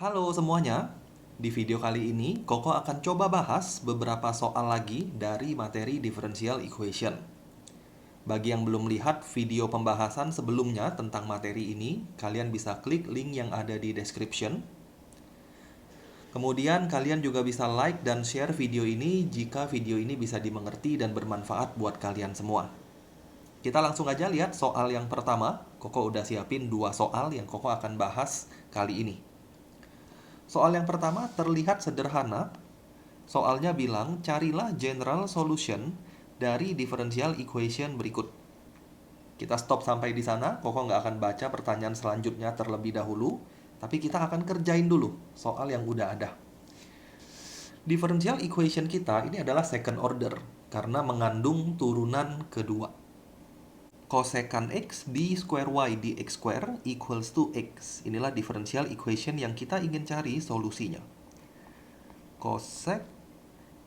Halo semuanya, di video kali ini Koko akan coba bahas beberapa soal lagi dari materi differential equation. Bagi yang belum lihat video pembahasan sebelumnya tentang materi ini, kalian bisa klik link yang ada di description. Kemudian kalian juga bisa like dan share video ini jika video ini bisa dimengerti dan bermanfaat buat kalian semua. Kita langsung aja lihat soal yang pertama. Koko udah siapin 2 soal yang Koko akan bahas kali ini. Soal yang pertama terlihat sederhana. Soalnya bilang, carilah general solution dari differential equation berikut. Kita stop sampai di sana, Koko nggak akan baca pertanyaan selanjutnya terlebih dahulu, tapi kita akan kerjain dulu soal yang udah ada. Differential equation kita ini adalah second order, karena mengandung turunan kedua. Cosekan X d square Y dx square equals to X. Inilah differential equation yang kita ingin cari solusinya. Cosec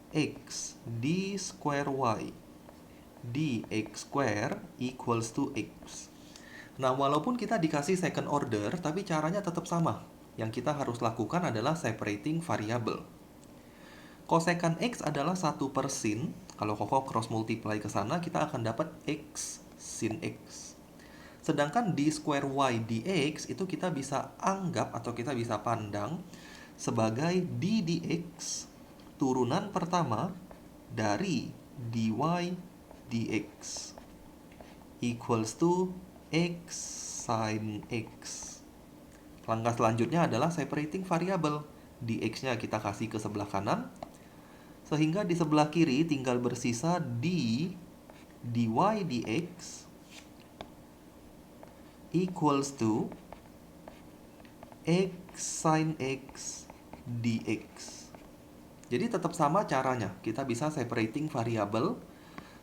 X d square Y dx square equals to X. Nah, walaupun kita dikasih second order, tapi caranya tetap sama. Yang kita harus lakukan adalah separating variable. Cosekan X adalah 1 per sin. Kalau Koko cross multiply ke sana, kita akan dapat X sin X. Sedangkan d square Y dx itu kita bisa anggap atau kita bisa pandang sebagai d dx turunan pertama dari dy dx equals to x sin x. Langkah selanjutnya adalah separating variable. Dx-nya kita kasih ke sebelah kanan, sehingga di sebelah kiri tinggal bersisa d dy dx equals to x sin x dx. Jadi tetap sama caranya. Kita bisa separating variable.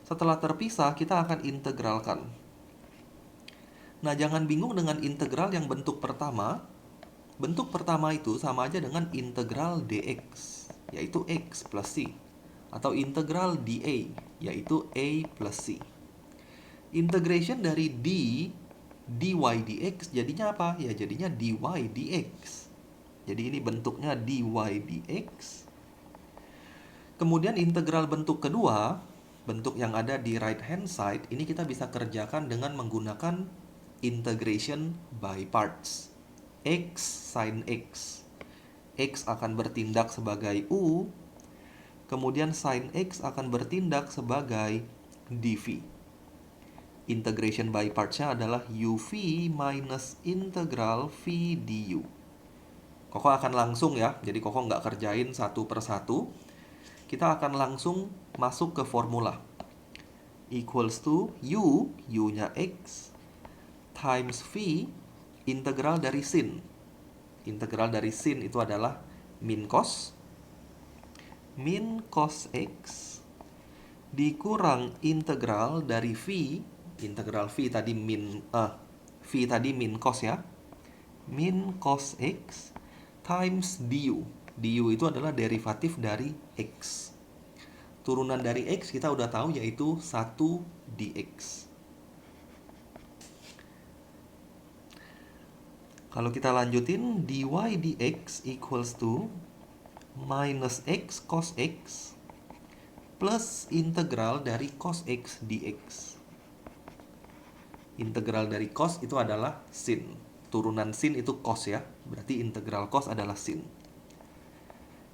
Setelah terpisah, kita akan integralkan. Nah, jangan bingung dengan integral yang bentuk pertama. Bentuk pertama itu sama aja dengan integral dx, yaitu x plus c. Atau integral dA, yaitu a plus c. Integration dari dy dx jadinya apa? Ya jadinya dy dx. Jadi ini bentuknya dy dx. Kemudian integral bentuk kedua, bentuk yang ada di right hand side, ini kita bisa kerjakan dengan menggunakan integration by parts. X sin x. X akan bertindak sebagai u, kemudian sin x akan bertindak sebagai dv. Integration by parts-nya adalah uv minus integral v du. Koko akan langsung ya, jadi Koko nggak kerjain satu per satu. Kita akan langsung masuk ke formula. Equals to u-nya x, times v, integral dari sin. Integral dari sin itu adalah min cos x dikurang integral dari v. Integral v tadi min cos ya. Min cos x times du. Du itu adalah derivatif dari x. Turunan dari x kita udah tahu yaitu 1 dx. Kalau kita lanjutin, dy dx equals to minus x cos x plus integral dari cos x dx. Integral dari cos itu adalah sin. Turunan sin itu cos ya. Berarti integral cos adalah sin.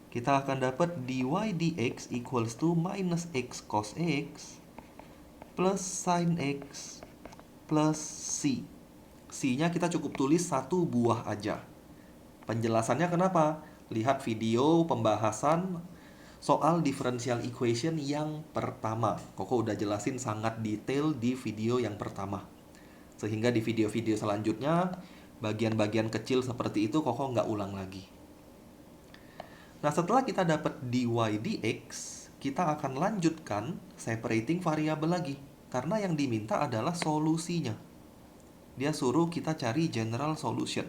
Kita akan dapat dy dx equals to minus x cos x plus sin x plus c. C-nya kita cukup tulis 1 buah aja. Penjelasannya kenapa? Lihat video pembahasan soal differential equation yang pertama. Koko udah jelasin sangat detail di video yang pertama. Sehingga di video-video selanjutnya, bagian-bagian kecil seperti itu Koko nggak ulang lagi. Nah, setelah kita dapat dy dx, kita akan lanjutkan separating variable lagi. Karena yang diminta adalah solusinya. Dia suruh kita cari general solution.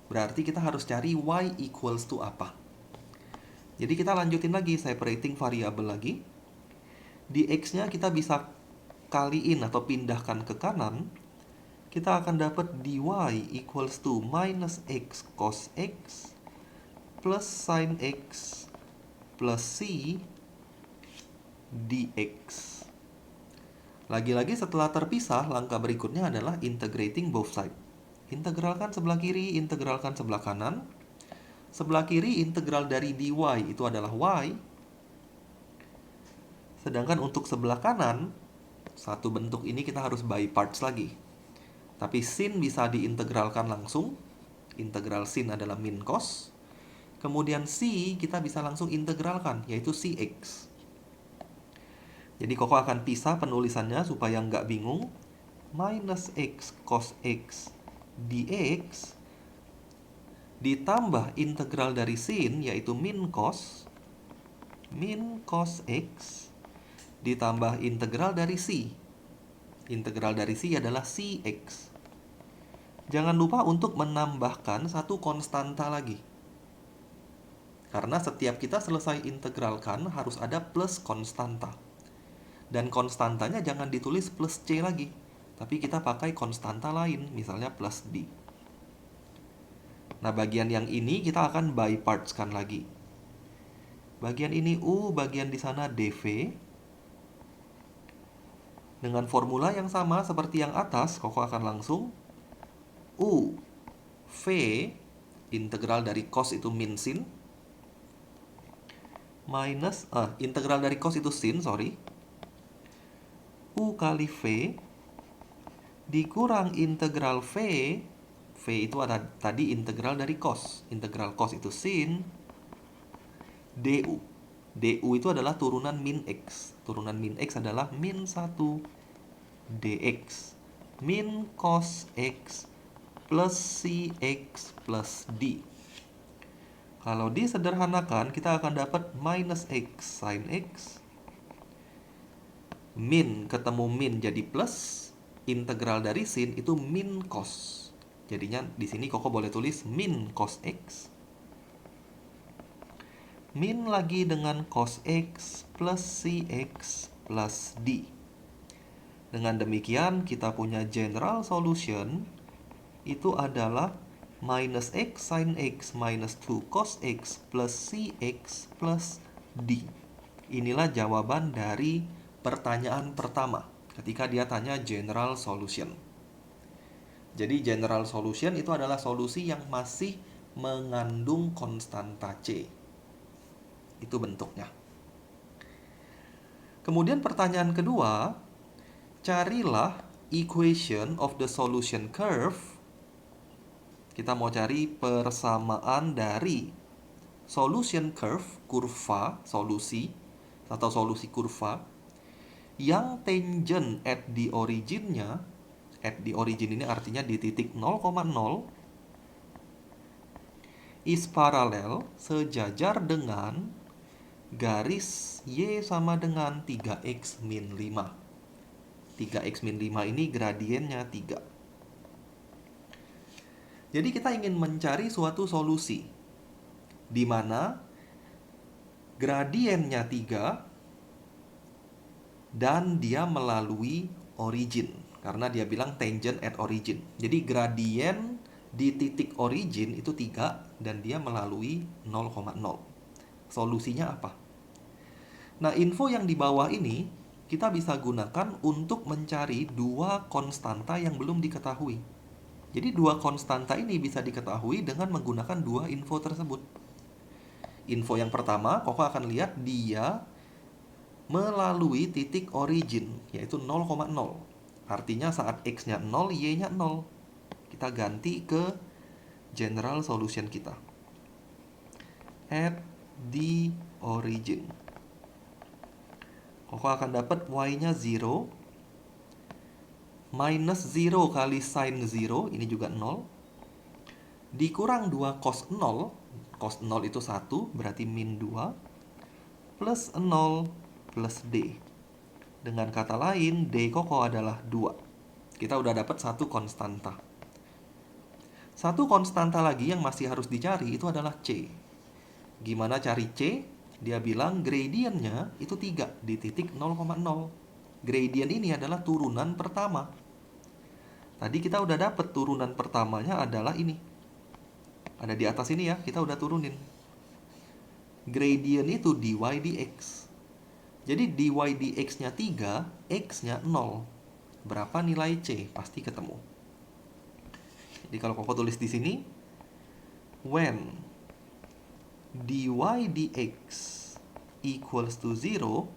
Berarti kita harus cari y equals to apa. Jadi kita lanjutin lagi separating variable lagi. Dx-nya kita bisa kaliin atau pindahkan ke kanan. Kita akan dapat dy equals to minus x cos x plus sin X plus C dx. Lagi-lagi setelah terpisah, langkah berikutnya adalah integrating both side. Integralkan sebelah kiri, integralkan sebelah kanan. Sebelah kiri integral dari dy itu adalah y. Sedangkan untuk sebelah kanan, satu bentuk ini kita harus by parts lagi. Tapi sin bisa diintegralkan langsung. Integral sin adalah min cos. Kemudian c kita bisa langsung integralkan, yaitu cx. Jadi Koko akan pisah penulisannya supaya nggak bingung. Minus x cos x dx ditambah integral dari sin, yaitu min cos x ditambah integral dari c. Integral dari c adalah cx. Jangan lupa untuk menambahkan satu konstanta lagi. Karena setiap kita selesai integralkan harus ada plus konstanta. Dan konstantanya jangan ditulis plus C lagi, tapi kita pakai konstanta lain, misalnya plus D. Nah, bagian yang ini kita akan by parts-kan lagi. Bagian ini U, bagian di sana dV. Dengan formula yang sama seperti yang atas, Koko akan langsung U V, integral dari cos itu min sin, minus, integral dari cos itu sin, sorry. U kali V dikurang integral V. V itu ada tadi integral dari cos. Integral cos itu sin du. Du itu adalah turunan min x. Turunan min x adalah min 1 dx. Min cos x plus cx plus d. Kalau disederhanakan, kita akan dapat minus x sin x. Min ketemu min jadi plus, integral dari sin itu min cos. Jadinya di sini Koko boleh tulis min cos x. Min lagi dengan cos x plus cx plus d. Dengan demikian kita punya general solution itu adalah minus x sin x minus 2 cos x plus cx plus d. Inilah jawaban dari pertanyaan pertama ketika dia tanya general solution. Jadi general solution itu adalah solusi yang masih mengandung konstanta C. Itu bentuknya. Kemudian pertanyaan kedua, carilah equation of the solution curve. Kita mau cari persamaan dari solution curve, kurva, solusi, atau solusi kurva, yang tangent at the origin-nya, at the origin ini artinya di titik 0,0, is parallel, sejajar dengan garis Y sama dengan 3x min 5. 3x min 5 ini gradiennya 3. Jadi kita ingin mencari suatu solusi di mana gradiennya 3 dan dia melalui origin, karena dia bilang tangent at origin. Jadi gradien di titik origin itu 3 dan dia melalui 0,0. Solusinya apa? Nah, info yang di bawah ini kita bisa gunakan untuk mencari dua konstanta yang belum diketahui. Jadi dua konstanta ini bisa diketahui dengan menggunakan dua info tersebut. Info yang pertama, Koko akan lihat dia melalui titik origin, yaitu 0,0. Artinya saat x-nya 0, y-nya 0. Kita ganti ke general solution kita. At the origin. Koko akan dapat y-nya 0. Minus 0 kali sin 0, ini juga 0. Dikurang 2 cos 0. Cos 0 itu 1, berarti min 2. Plus 0 plus D. Dengan kata lain, D Koko adalah 2. Kita udah dapat satu konstanta. Satu konstanta lagi yang masih harus dicari itu adalah C. Gimana cari C? Dia bilang gradiennya itu 3 di titik 0,0. Gradient ini adalah turunan pertama. Tadi kita udah dapat turunan pertamanya adalah ini. Ada di atas ini ya, kita udah turunin. Gradient itu dy dx. Jadi dy dx-nya 3, x-nya 0. Berapa nilai c? Pasti ketemu. Jadi kalau Koko tulis di sini, when dy dx equals to 0,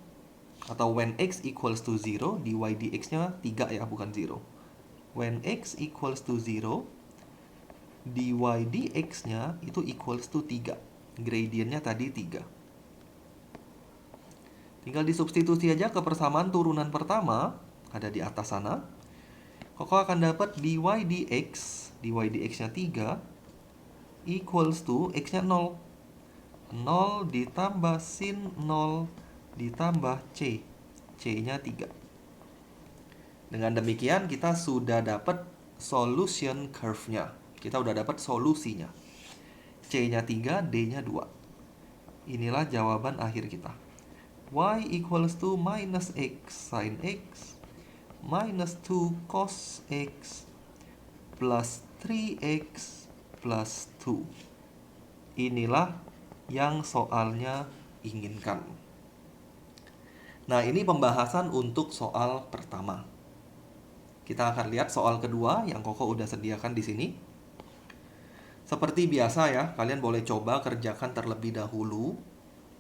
atau when x equals to 0, dy dx-nya 3 ya, bukan 0. When x equals to 0, dy dx-nya itu equals to 3. Gradientnya tadi 3. Tinggal disubstitusi aja ke persamaan turunan pertama, ada di atas sana. Koko akan dapat dy dx-nya 3, equals to x-nya 0. 0 ditambah sin 0 ditambah c. C-nya 3. Dengan demikian kita sudah dapat solution curve-nya. Kita udah dapat solusinya. C-nya 3, D-nya 2. Inilah jawaban akhir kita. Y equals to minus x sin x minus 2 cos x plus 3x plus 2. Inilah yang soalnya inginkan. Nah, ini pembahasan untuk soal pertama. Kita akan lihat soal kedua yang Koko udah sediakan di sini. Seperti biasa ya, kalian boleh coba kerjakan terlebih dahulu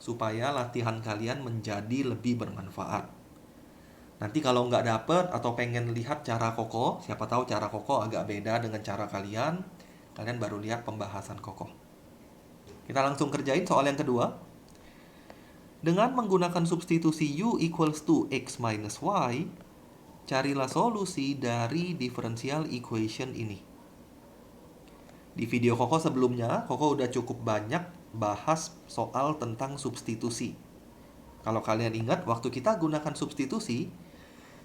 supaya latihan kalian menjadi lebih bermanfaat. Nanti kalau nggak dapet atau pengen lihat cara Koko, siapa tahu cara Koko agak beda dengan cara kalian, kalian baru lihat pembahasan Koko. Kita langsung kerjain soal yang kedua. Dengan menggunakan substitusi u equals to x minus y, carilah solusi dari differential equation ini. Di video Koko sebelumnya, Koko udah cukup banyak bahas soal tentang substitusi. Kalau kalian ingat, waktu kita gunakan substitusi,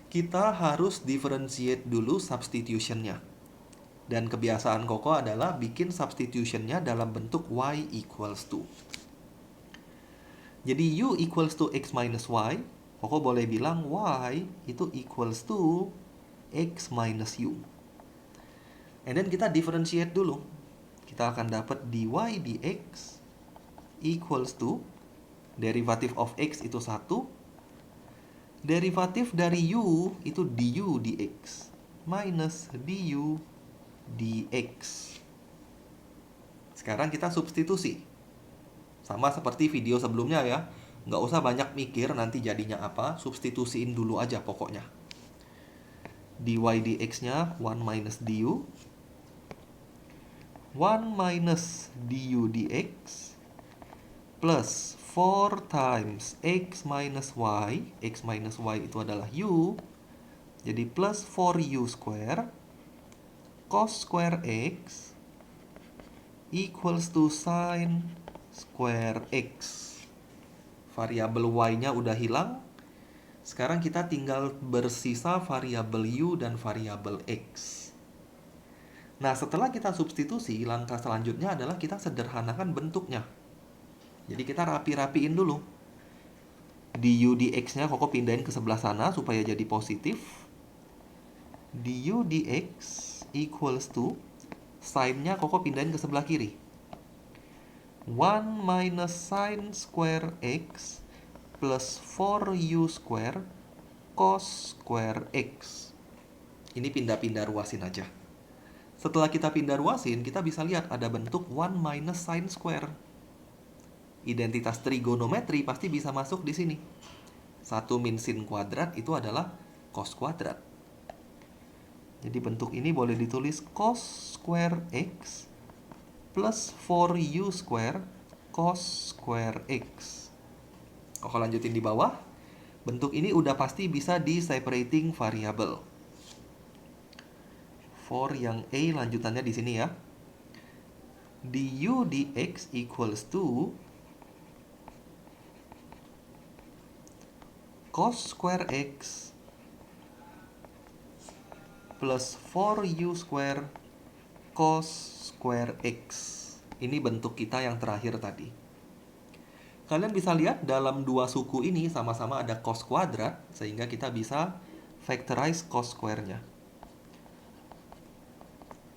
kita harus differentiate dulu substitution-nya. Dan kebiasaan Koko adalah bikin substitution-nya dalam bentuk y equals to. Jadi u equals to x minus y, Koko boleh bilang y itu equals to x minus u. And then kita differentiate dulu. Kita akan dapat dy dx equals to derivative of x itu 1. Derivatif dari u itu du dx minus du dx. Sekarang kita substitusi. Sama seperti video sebelumnya ya. Nggak usah banyak mikir nanti jadinya apa. Substitusiin dulu aja pokoknya. Dy dx-nya 1 minus du. 1 minus du dx plus 4 times x minus y. X minus y itu adalah u. Jadi plus 4u square cos square x equals to sin square x. Variabel y-nya udah hilang. Sekarang kita tinggal bersisa variabel u dan variabel x. Nah, setelah kita substitusi, langkah selanjutnya adalah kita sederhanakan bentuknya. Jadi kita rapi-rapiin dulu. Du dx-nya Koko pindahin ke sebelah sana supaya jadi positif. Du dx equals to sin-nya Koko pindahin ke sebelah kiri. 1 minus sin square x plus 4u square cos square x. Ini pindah-pindah ruasin aja. Setelah kita pindah ruasin, kita bisa lihat ada bentuk 1 minus sin square. Identitas trigonometri pasti bisa masuk di sini. 1 min sin kuadrat itu adalah cos kuadrat. Jadi bentuk ini boleh ditulis cos square x plus 4u square cos square x. Kalau lanjutin di bawah, bentuk ini udah pasti bisa di separating variable. For yang A lanjutannya di sini ya. Du dx equals to cos square x plus 4u square cos square x. Ini bentuk kita yang terakhir tadi. Kalian bisa lihat dalam dua suku ini sama-sama ada cos kuadrat, sehingga kita bisa factorize cos square-nya.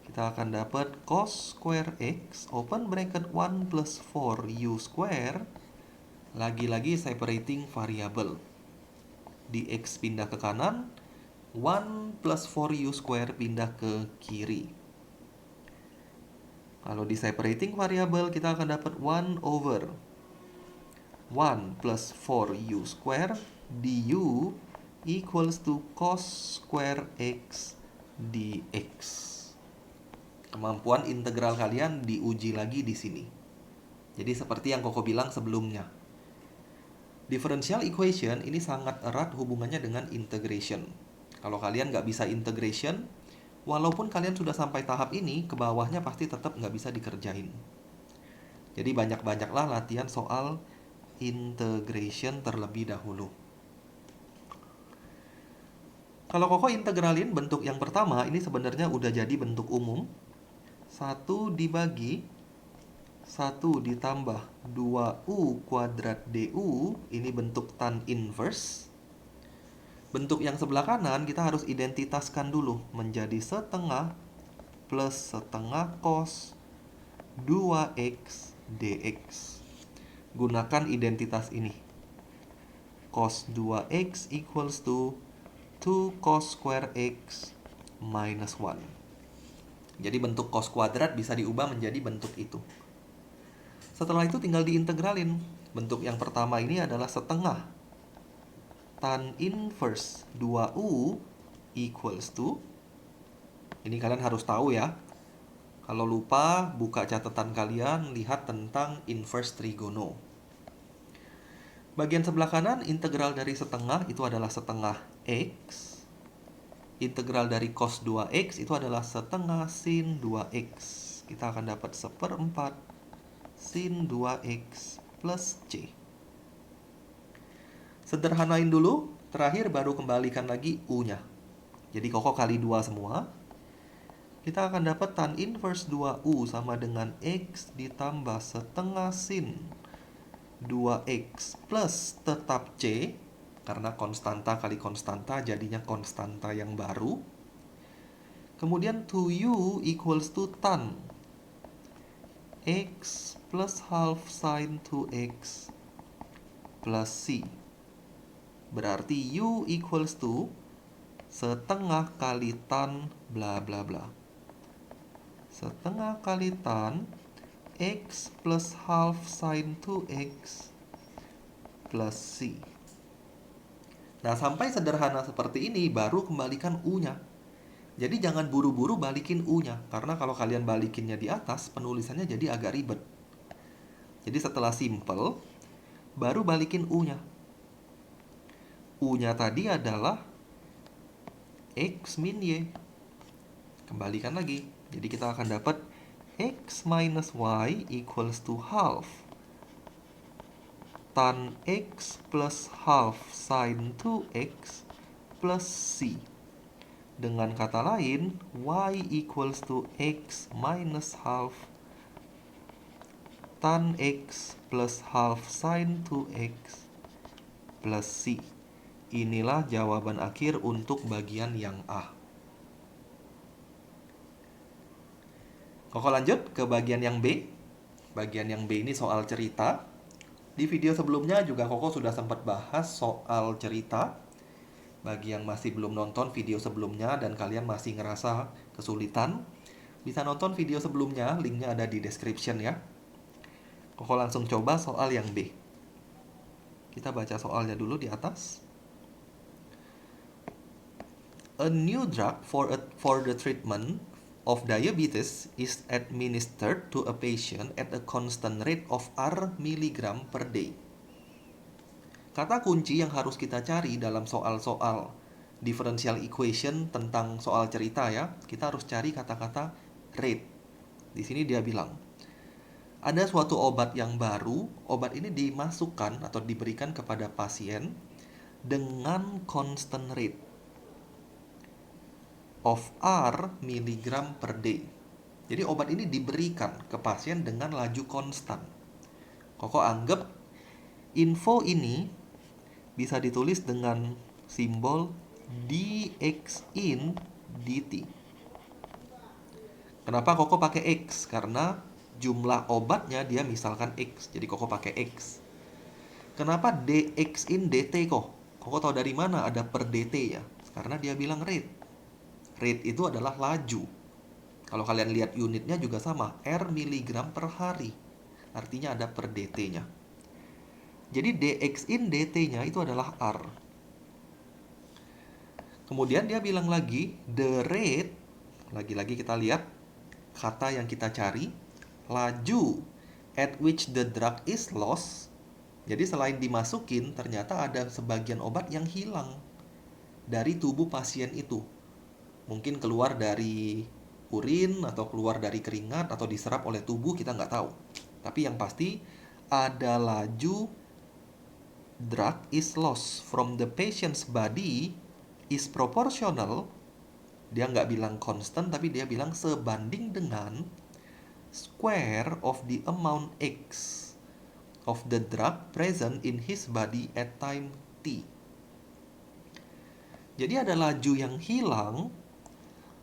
Kita akan dapat cos square x, open bracket 1 plus 4u square, Lagi-lagi separating variable. Dx pindah ke kanan, 1 plus 4u square pindah ke kiri. Kalau di separating variable kita akan dapat 1 over 1 plus 4u square du equals to cos square x dx. Kemampuan integral kalian diuji lagi di sini. Jadi seperti yang Koko bilang sebelumnya. Differential equation ini sangat erat hubungannya dengan integration. Kalau kalian nggak bisa integration, walaupun kalian sudah sampai tahap ini, ke bawahnya pasti tetap nggak bisa dikerjain. Jadi banyak-banyaklah latihan soal integration terlebih dahulu. Kalau Koko integralin bentuk yang pertama, ini sebenarnya udah jadi bentuk umum. 1 dibagi 1 ditambah 2u kuadrat du, ini bentuk tan inverse. Bentuk yang sebelah kanan kita harus identitaskan dulu menjadi setengah plus setengah cos 2x dx. Gunakan identitas ini. Cos 2x equals to 2 cos square x minus 1. Jadi bentuk cos kuadrat bisa diubah menjadi bentuk itu. Setelah itu tinggal diintegralin. Bentuk yang pertama ini adalah setengah tan inverse 2u equals to, ini kalian harus tahu ya. Kalau lupa, buka catatan kalian, lihat tentang inverse trigono. Bagian sebelah kanan, integral dari setengah itu adalah setengah x. Integral dari cos 2x itu adalah setengah sin 2x. Kita akan dapat seperempat sin 2x plus c. Sederhanain dulu, terakhir baru kembalikan lagi u-nya. Jadi Koko kali 2 semua. Kita akan dapat tan inverse 2u sama dengan x ditambah setengah sin 2x plus tetap c. Karena konstanta kali konstanta jadinya konstanta yang baru. Kemudian 2u equals to tan x plus half sin 2x plus c. Berarti u equals to setengah kali tan bla bla bla. Setengah kali tan x plus half sin 2x plus c. Nah, sampai sederhana seperti ini baru kembalikan u-nya. Jadi jangan buru-buru balikin u-nya, karena kalau kalian balikinnya di atas, penulisannya jadi agak ribet. Jadi setelah simple, baru balikin u-nya. U-nya tadi adalah x min y. Kembalikan lagi. Jadi kita akan dapat x minus y equals to half tan x plus half sin 2x plus c. Dengan kata lain, y equals to x minus half tan x plus half sin 2x plus c. Inilah jawaban akhir untuk bagian yang A. Koko lanjut ke bagian yang B. Bagian yang B ini soal cerita. Di video sebelumnya juga Koko sudah sempat bahas soal cerita. Bagi yang masih belum nonton video sebelumnya dan kalian masih ngerasa kesulitan, bisa nonton video sebelumnya, linknya ada di description ya. Koko langsung coba soal yang B. Kita baca soalnya dulu di atas. A new drug for the treatment of diabetes is administered to a patient at a constant rate of R mg per day. Kata kunci yang harus kita cari dalam soal-soal differential equation tentang soal cerita ya, kita harus cari kata-kata rate. Di sini dia bilang, ada suatu obat yang baru, obat ini dimasukkan atau diberikan kepada pasien dengan constant rate of R miligram per day. Jadi obat ini diberikan ke pasien dengan laju konstan. Koko anggap info ini bisa ditulis dengan simbol dx in dt. Kenapa Koko pakai X? Karena jumlah obatnya dia misalkan X. Jadi Koko pakai X. Kenapa dx in dt kok? Koko tahu dari mana ada per dt ya? Karena dia bilang rate. Rate itu adalah laju. Kalau kalian lihat unitnya juga sama, R miligram per hari. Artinya ada per dt-nya. Jadi dx in dt-nya itu adalah R. Kemudian dia bilang lagi, the rate, lagi-lagi kita lihat kata yang kita cari, laju at which the drug is lost. Jadi selain dimasukin, ternyata ada sebagian obat yang hilang dari tubuh pasien itu. Mungkin keluar dari urin, atau keluar dari keringat, atau diserap oleh tubuh, kita nggak tahu. Tapi yang pasti, ada laju drug is lost from the patient's body is proportional. Dia nggak bilang constant, tapi dia bilang sebanding dengan square of the amount X of the drug present in his body at time t. Jadi ada laju yang hilang.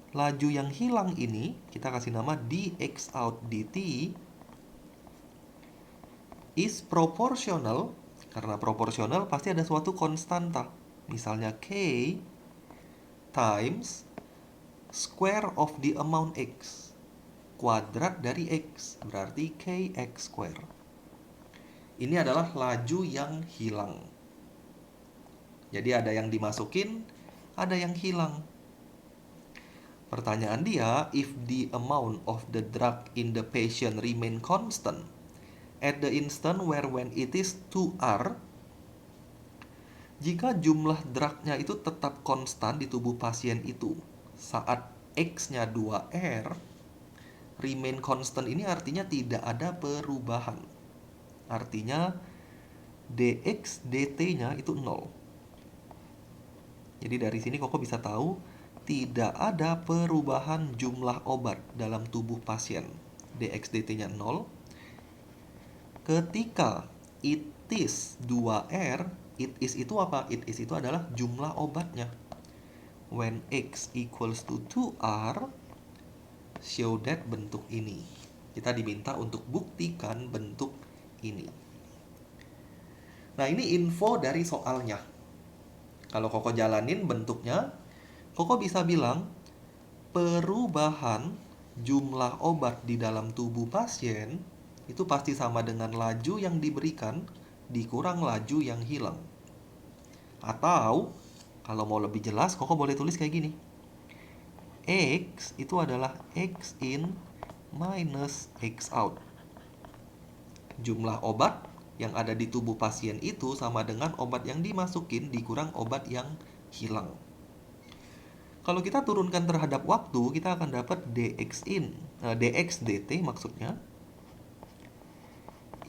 Laju yang hilang ini kita kasih nama dx out dt is proportional. Karena proporsional pasti ada suatu konstanta. Misalnya k times square of the amount x. Kuadrat dari x berarti kx square. Ini adalah laju yang hilang. Jadi ada yang dimasukin, ada yang hilang. Pertanyaan dia, if the amount of the drug in the patient remain constant at the instant where when it is 2R, jika jumlah drugnya itu tetap konstan di tubuh pasien itu saat X-nya 2R, remain constant ini artinya tidak ada perubahan. Artinya dx dt-nya itu 0. Jadi dari sini Koko bisa tahu tidak ada perubahan jumlah obat dalam tubuh pasien. Dx dt-nya 0. Ketika it is 2R, it is itu apa? It is itu adalah jumlah obatnya. When X equals to 2R, show that bentuk ini. Kita diminta untuk buktikan bentuk ini. Nah, ini info dari soalnya. Kalau Koko jalanin bentuknya, Koko bisa bilang perubahan jumlah obat di dalam tubuh pasien itu pasti sama dengan laju yang diberikan dikurang laju yang hilang. Atau kalau mau lebih jelas, Koko boleh tulis kayak gini. X itu adalah X in minus X out. Jumlah obat yang ada di tubuh pasien itu sama dengan obat yang dimasukin dikurang obat yang hilang. Kalau kita turunkan terhadap waktu, kita akan dapat dx dt maksudnya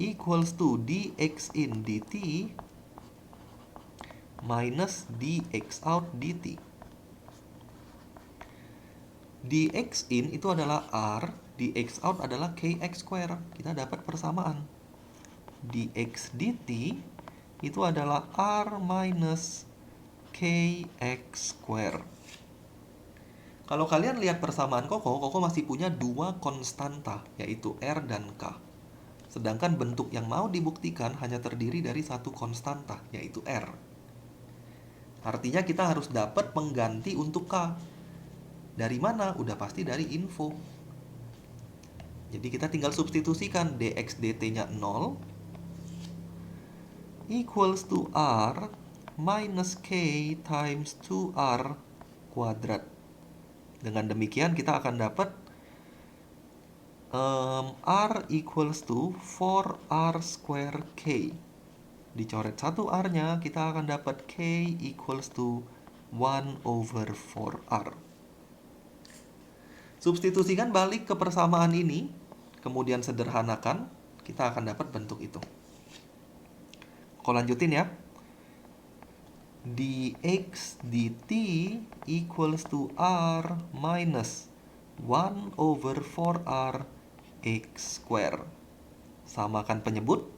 equals to dx in dt minus dx out dt. Dx in itu adalah R, dx out adalah kx square. Kita dapat persamaan. Dx dt itu adalah R minus kx square. Kalau kalian lihat persamaan Koko masih punya dua konstanta, yaitu R dan K. Sedangkan bentuk yang mau dibuktikan hanya terdiri dari satu konstanta, yaitu R. Artinya kita harus dapat pengganti untuk K. Dari mana? Udah pasti dari info. Jadi kita tinggal substitusikan dx dt-nya 0 equals to R minus K times 2R kuadrat. Dengan demikian kita akan dapat R equals to 4R square K. Dicoret satu R-nya, kita akan dapat K equals to 1 over 4R. Substitusikan balik ke persamaan ini, kemudian sederhanakan, kita akan dapat bentuk itu. Kau lanjutin ya. Dx dt equals to R minus 1 over 4R X square. Samakan penyebut.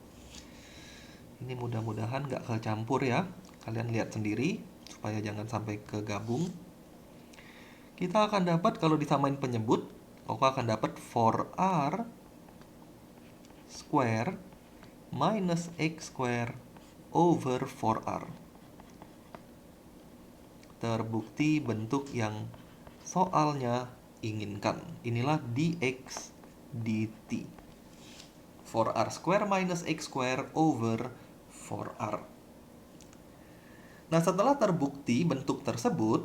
Ini mudah-mudahan nggak kecampur ya. Kalian lihat sendiri supaya jangan sampai kegabung. Kita akan dapat kalau disamain penyebut, Koko akan dapat 4R square minus X square over 4R. Terbukti bentuk yang soalnya inginkan. Inilah dx dt. 4R square minus x square over 4R. Nah, setelah terbukti bentuk tersebut,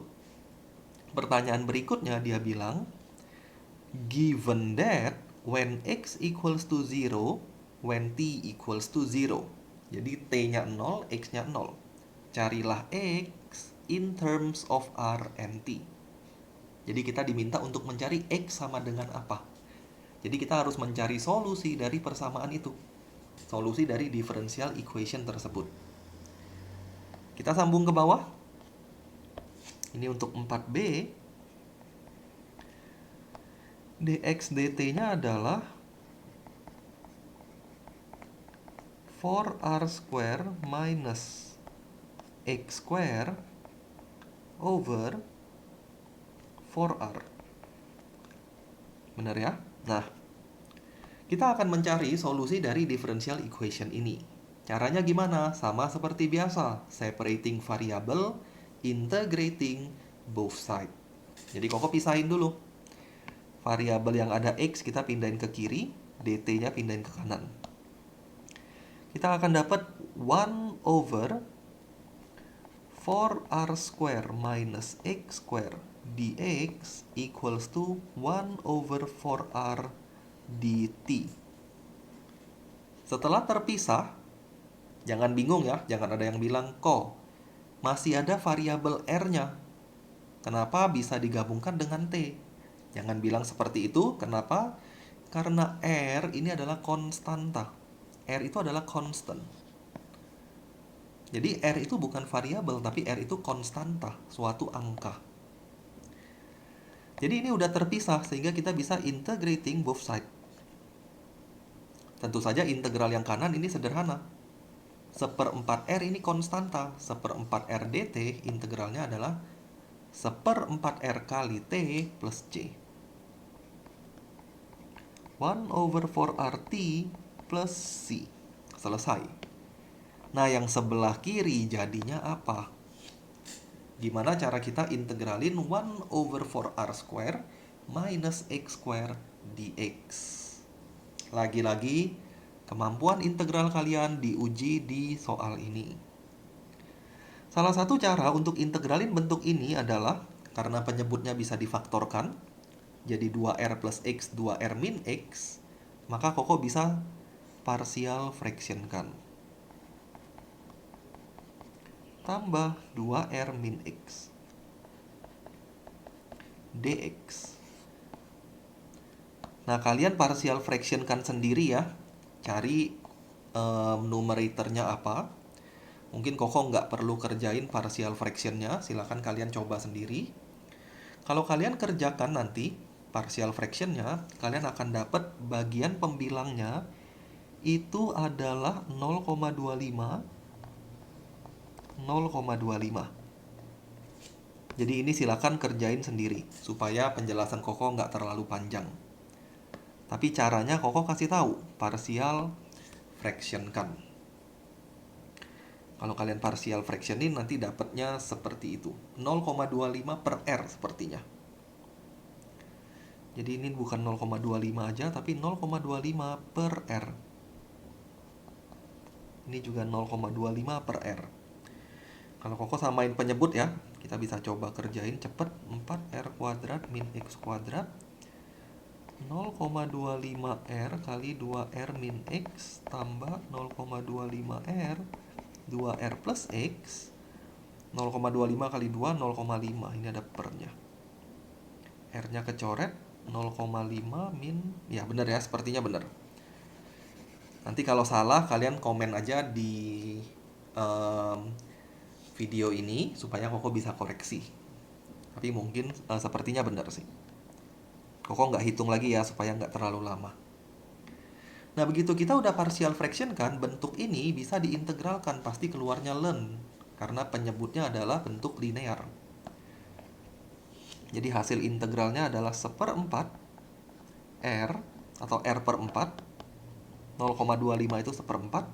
pertanyaan berikutnya dia bilang, given that when x equals to 0, when t equals to 0. Jadi t-nya 0, x-nya 0. Carilah x in terms of r and t. Jadi kita diminta untuk mencari x sama dengan apa. Jadi kita harus mencari solusi dari persamaan itu. Solusi dari differential equation tersebut. Kita sambung ke bawah. Ini untuk 4b. dx dt-nya adalah 4r square minus x square over 4r. Benar ya? Nah, kita akan mencari solusi dari differential equation ini. Caranya gimana? Sama seperti biasa, separating variable, integrating both side. Jadi Koko pisahin dulu. Variabel yang ada x kita pindahin ke kiri, dt-nya pindahin ke kanan. Kita akan dapat 1 over 4r square minus x square dx equals to 1 over 4r dt. Setelah terpisah, jangan bingung ya, jangan ada yang bilang, kok masih ada variabel r-nya. Kenapa bisa digabungkan dengan t? Jangan bilang seperti itu, kenapa? Karena r ini adalah konstanta. R itu adalah constant. Jadi R itu bukan variabel, tapi R itu konstanta, suatu angka. Jadi ini udah terpisah, sehingga kita bisa integrating both side. Tentu saja integral yang kanan ini sederhana. 1/4 R ini konstanta, 1/4 R dt integralnya adalah 1/4 R kali T plus C. 1 over 4 RT plus C. Selesai. Nah, yang sebelah kiri jadinya apa? Gimana cara kita integralin 1 over 4R square minus X square dx? Lagi-lagi, kemampuan integral kalian diuji di soal ini. Salah satu cara untuk integralin bentuk ini adalah, karena penyebutnya bisa difaktorkan, jadi 2R plus X, 2R min X, maka Koko bisa partial fractionkan. Tambah 2R min X dx. Nah, kalian partial fractionkan sendiri ya. Cari numeratornya apa. Mungkin Koko nggak perlu kerjain partial fractionnya. Silahkan kalian coba sendiri. Kalau kalian kerjakan nanti partial fractionnya, kalian akan dapat bagian pembilangnya itu adalah 0,25. Jadi ini silakan kerjain sendiri supaya penjelasan Koko nggak terlalu panjang. Tapi caranya Koko kasih tahu, partial fractionkan. Kalau kalian partial fractionin nanti dapatnya seperti itu, 0,25 per R sepertinya. Jadi ini bukan 0,25 aja, tapi 0,25 per R. Ini juga 0,25 per R. Kalau Koko samain penyebut ya, kita bisa coba kerjain cepet. 4R kuadrat min X kuadrat 0,25R kali 2R min X tambah 0,25R 2R plus X. 0,25 kali 2, 0,5. Ini ada pernya. R-nya kecoret, 0,5 min. Ya benar ya, sepertinya benar. Nanti kalau salah kalian komen aja di video ini supaya Koko bisa koreksi. Tapi mungkin sepertinya benar sih. Koko nggak hitung lagi ya supaya nggak terlalu lama. Nah, begitu kita udah partial fraction kan, bentuk ini bisa diintegralkan, pasti keluarnya ln. Karena penyebutnya adalah bentuk linear. Jadi hasil integralnya adalah 1/4 R atau R per 4. 0,25 itu 1/4.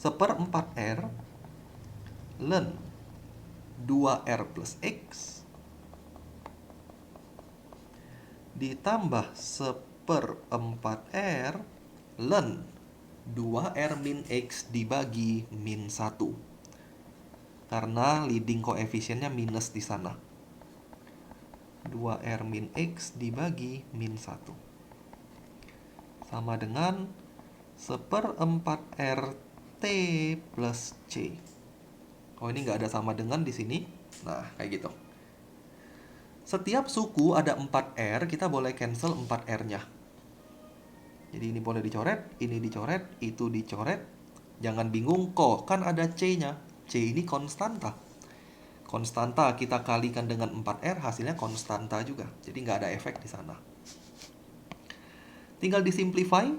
1/4R ln 2R plus X ditambah 1/4R ln 2R min X dibagi min 1. Karena leading koefisiennya minus di sana. 2R min X dibagi min 1. Sama dengan 1/4R T plus C. Oh, ini nggak ada sama dengan di sini. Nah, kayak gitu. Setiap suku ada 4R, kita boleh cancel 4R-nya. Jadi ini boleh dicoret, ini dicoret, itu dicoret. Jangan bingung kok, kan ada C-nya. C ini konstanta. Konstanta kita kalikan dengan 4R, hasilnya konstanta juga. Jadi nggak ada efek di sana. Tinggal disimplify.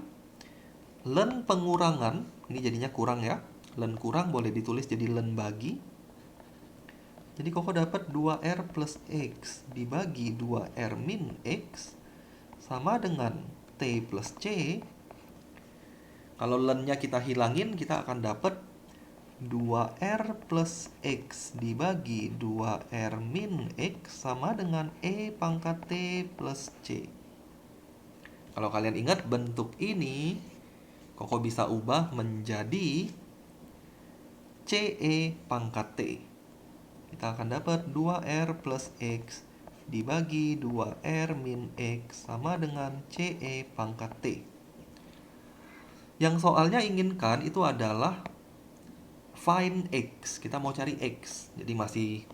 Ln pengurangan, ini jadinya kurang ya. Ln kurang boleh ditulis jadi ln bagi. Jadi Koko dapat 2R plus X dibagi 2R min X sama dengan T plus C. Kalau ln-nya kita hilangin, kita akan dapat 2R plus X dibagi 2R min X sama dengan E pangkat T plus C. Kalau kalian ingat bentuk ini, Koko bisa ubah menjadi CE pangkat T. Kita akan dapat 2R plus X dibagi 2R min X sama dengan CE pangkat T. Yang soalnya inginkan itu adalah find X. Kita mau cari X. Jadi masih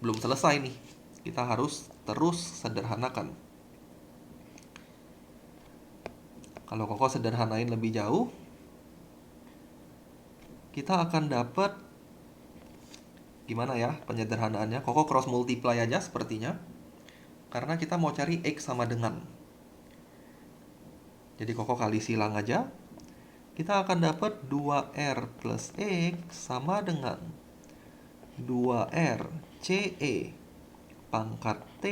belum selesai nih. Kita harus terus sederhanakan. Kalau Koko sederhanain lebih jauh, kita akan dapat gimana ya penyederhanaannya? Koko cross multiply aja sepertinya. Karena kita mau cari X sama dengan. Jadi Koko kali silang aja. Kita akan dapat 2R plus X sama dengan 2R CE pangkat T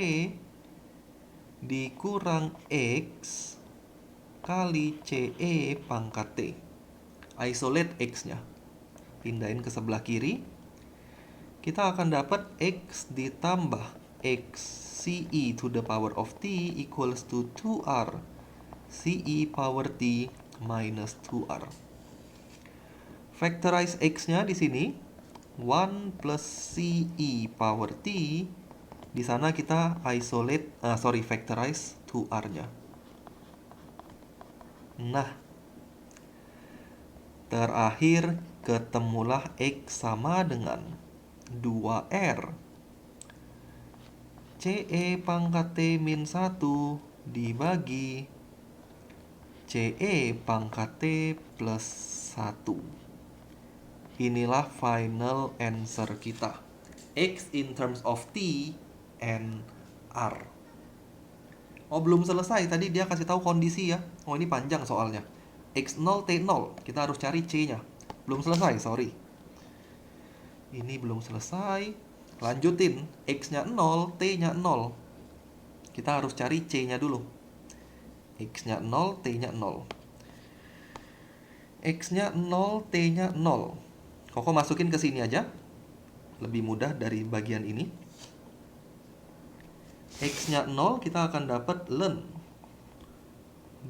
dikurang X kali CE pangkat T. Isolate X-nya. Pindahin ke sebelah kiri. Kita akan dapat X ditambah X CE to the power of T equals to 2R CE power T minus 2R. Factorize X-nya di sini 1 plus CE power T. Di sana kita factorize 2R-nya. Nah, terakhir ketemulah X sama dengan 2R CE pangkat T min 1 dibagi CE pangkat T plus 1. Inilah final answer kita. X in terms of T and R. Oh, belum selesai. Tadi dia kasih tahu kondisi ya. Oh, ini panjang soalnya. X0, T0. Kita harus cari C-nya. Belum selesai, sorry. Ini belum selesai. Lanjutin. X-nya 0, T-nya 0. Kita harus cari C-nya dulu. X-nya 0, T-nya 0. X-nya 0, T-nya 0. Koko masukin ke sini aja. Lebih mudah dari bagian ini. X-nya 0, kita akan dapat ln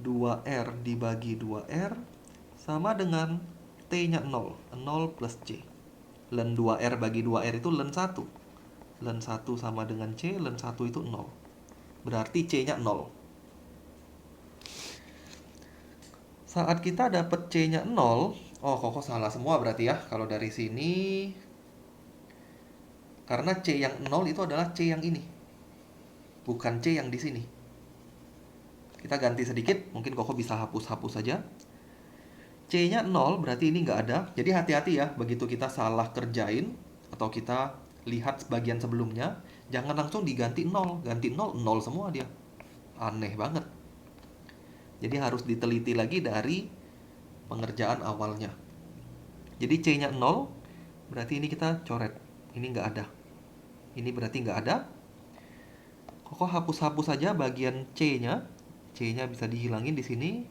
2R dibagi 2R sama dengan T-nya 0. 0 plus C. Ln 2R bagi 2R itu ln 1. Ln 1 sama dengan C, ln 1 itu 0. Berarti C-nya 0. Saat kita dapat C-nya 0, Koko salah semua berarti ya. Kalau dari sini, karena C yang 0 itu adalah C yang ini. Bukan C yang di sini. Kita ganti sedikit, mungkin Koko bisa hapus-hapus saja. C-nya 0, berarti ini nggak ada. Jadi hati-hati ya, begitu kita salah kerjain, atau kita lihat bagian sebelumnya, jangan langsung diganti 0. Ganti 0, 0 semua dia. Aneh banget. Jadi harus diteliti lagi dari pengerjaan awalnya. Jadi C-nya 0, berarti ini kita coret. Ini nggak ada. Ini berarti nggak ada. Koko hapus-hapus saja bagian C-nya. C-nya bisa dihilangin di sini.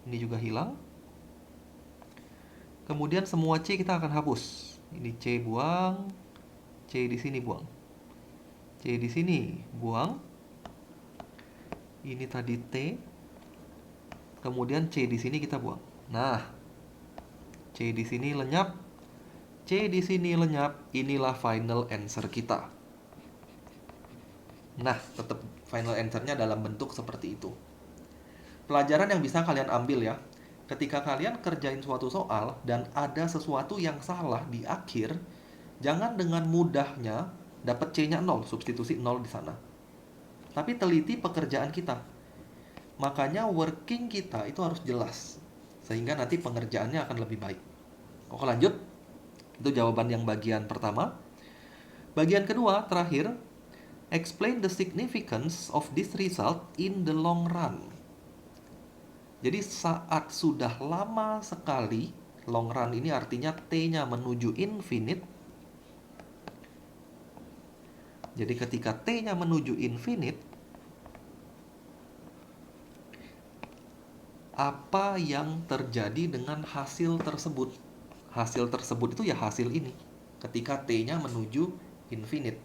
Ini juga hilang. Kemudian semua C kita akan hapus. Ini C buang, C di sini buang. C di sini buang. Ini tadi T. Kemudian C di sini kita buang. Nah, C di sini lenyap, C di sini lenyap. Inilah final answer kita. Nah, tetap final answer-nya dalam bentuk seperti itu. Pelajaran yang bisa kalian ambil ya. Ketika kalian kerjain suatu soal dan ada sesuatu yang salah di akhir, jangan dengan mudahnya dapat C-nya 0, substitusi 0 di sana. Tapi teliti pekerjaan kita. Makanya working kita itu harus jelas. Sehingga nanti pengerjaannya akan lebih baik. Oke, lanjut. Itu jawaban yang bagian pertama. Bagian kedua, terakhir. Explain the significance of this result in the long run. Jadi saat sudah lama sekali, long run ini artinya T-nya menuju infinite. Jadi ketika T-nya menuju infinite, apa yang terjadi dengan hasil tersebut? Hasil tersebut itu ya hasil ini. Ketika T-nya menuju infinite.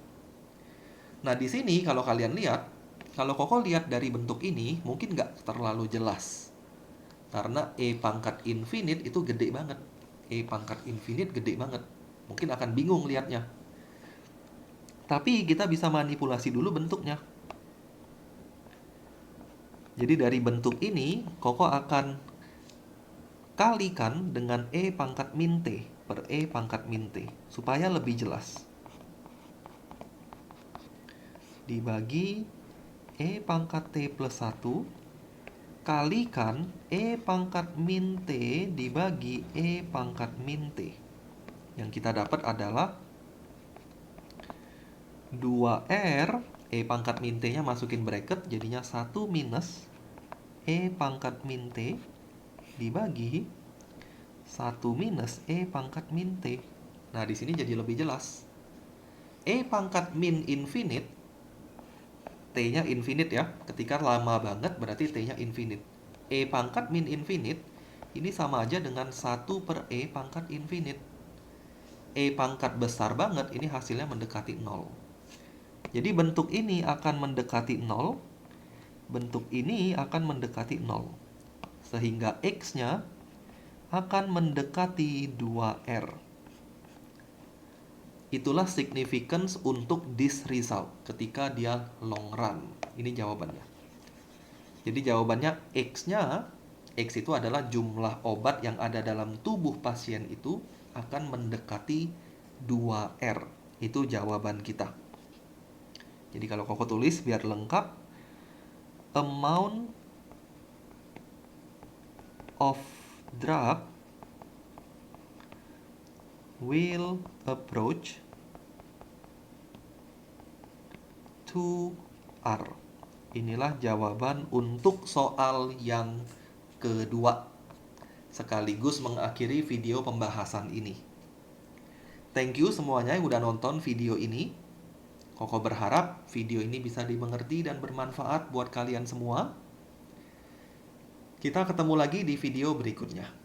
Nah di sini kalau kalian lihat, kalau Koko lihat dari bentuk ini, mungkin nggak terlalu jelas. Karena E pangkat infinite itu gede banget. E pangkat infinite gede banget. Mungkin akan bingung lihatnya. Tapi kita bisa manipulasi dulu bentuknya. Jadi dari bentuk ini, Koko akan kalikan dengan E pangkat min T per E pangkat min T. Supaya lebih jelas. Dibagi E pangkat T plus 1 kalikan E pangkat min T dibagi E pangkat min T. Yang kita dapat adalah 2R, E pangkat min T-nya masukin bracket, jadinya 1 minus E pangkat min T dibagi 1 minus E pangkat min T. Nah, di sini jadi lebih jelas. E pangkat min infinite, T-nya infinite ya. Ketika lama banget berarti T-nya infinite. E pangkat min infinite ini sama aja dengan 1 per E pangkat infinite. E pangkat besar banget ini hasilnya mendekati 0. Jadi bentuk ini akan mendekati 0. Bentuk ini akan mendekati 0. Sehingga X-nya akan mendekati 2R. Itulah significance untuk this result ketika dia long run. Ini jawabannya. Jadi jawabannya X-nya, X itu adalah jumlah obat yang ada dalam tubuh pasien itu akan mendekati 2R. Itu jawaban kita. Jadi kalau Koko tulis biar lengkap, amount of drug will approach 2R. Inilah jawaban untuk soal yang kedua. Sekaligus mengakhiri video pembahasan ini. Thank you semuanya yang udah nonton video ini. Koko berharap video ini bisa dimengerti dan bermanfaat buat kalian semua. Kita ketemu lagi di video berikutnya.